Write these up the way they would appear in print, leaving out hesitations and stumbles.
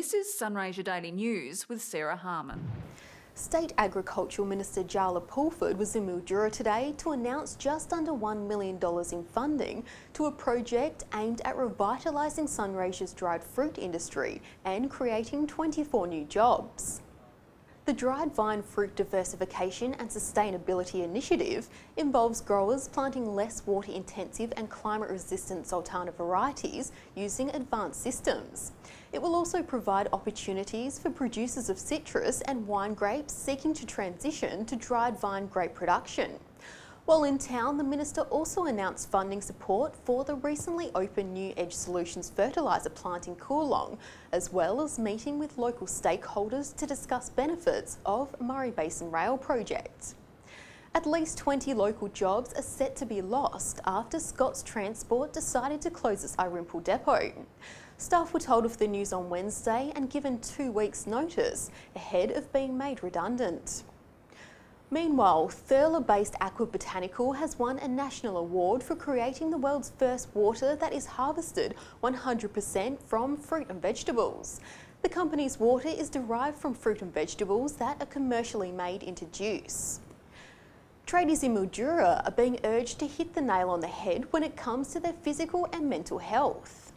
This is Sunraysia Daily News with Sarah Harmon. State Agricultural Minister Jarla Pulford was in Mildura today to announce just under $1 million in funding to a project aimed at revitalising Sunraysia's dried fruit industry and creating 24 new jobs. The Dried Vine Fruit Diversification and Sustainability Initiative involves growers planting less water-intensive and climate-resistant sultana varieties using advanced systems. It will also provide opportunities for producers of citrus and wine grapes seeking to transition to dried vine grape production. While in town, the Minister also announced funding support for the recently opened New Edge Solutions fertiliser plant in Coolong, as well as meeting with local stakeholders to discuss benefits of Murray Basin Rail project. At least 20 local jobs are set to be lost after Scott's Transport decided to close its Irimple depot. Staff were told of the news on Wednesday and given 2 weeks' notice ahead of being made redundant. Meanwhile, Thurler-based Aqua Botanical has won a national award for creating the world's first water that is harvested 100% from fruit and vegetables. The company's water is derived from fruit and vegetables that are commercially made into juice. Tradies in Mildura are being urged to hit the nail on the head when it comes to their physical and mental health.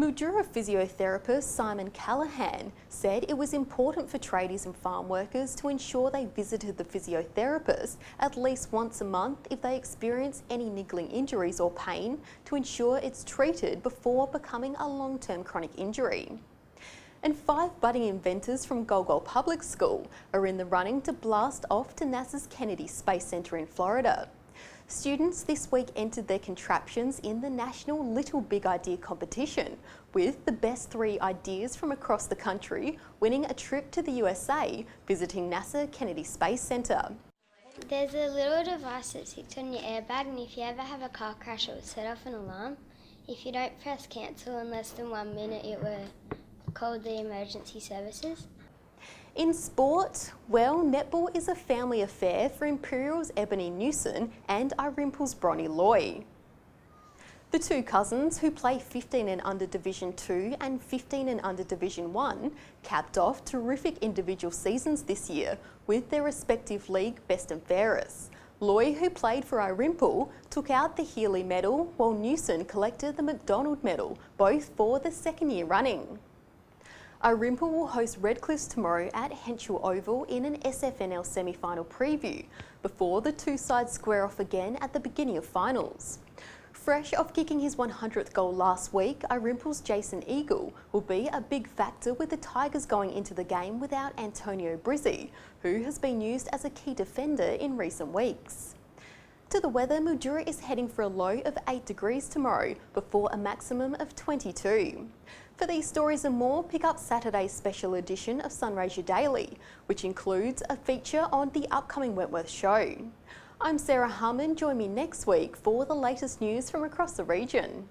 Mildura physiotherapist Simon Callahan said it was important for tradies and farm workers to ensure they visited the physiotherapist at least once a month if they experience any niggling injuries or pain to ensure it's treated before becoming a long-term chronic injury. And 5 budding inventors from Golgol Public School are in the running to blast off to NASA's Kennedy Space Center in Florida. Students this week entered their contraptions in the National Little Big Idea competition, with the best 3 ideas from across the country winning a trip to the USA, visiting NASA Kennedy Space Center. There's a little device that sits on your airbag, and if you ever have a car crash, it will set off an alarm. If you don't press cancel in less than 1 minute, it will call the emergency services. In sport, well, netball is a family affair for Imperial's Ebony Newson and Irimple's Bronnie Loy. The 2 cousins, who play 15 and under Division 2 and 15 and under Division 1, capped off terrific individual seasons this year with their respective league best and fairest. Loy, who played for Irimple, took out the Healy medal, while Newson collected the McDonald medal, both for the 2nd year running. Irimple will host Redcliffs tomorrow at Henschel Oval in an SFNL semi-final preview, before the 2 sides square off again at the beginning of finals. Fresh off kicking his 100th goal last week, Irimple's Jason Eagle will be a big factor, with the Tigers going into the game without Antonio Brizzi, who has been used as a key defender in recent weeks. To the weather, Mildura is heading for a low of 8 degrees tomorrow, before a maximum of 22. For these stories and more, pick up Saturday's special edition of Sunraysia Daily, which includes a feature on the upcoming Wentworth show. I'm Sarah Harmon. Join me next week for the latest news from across the region.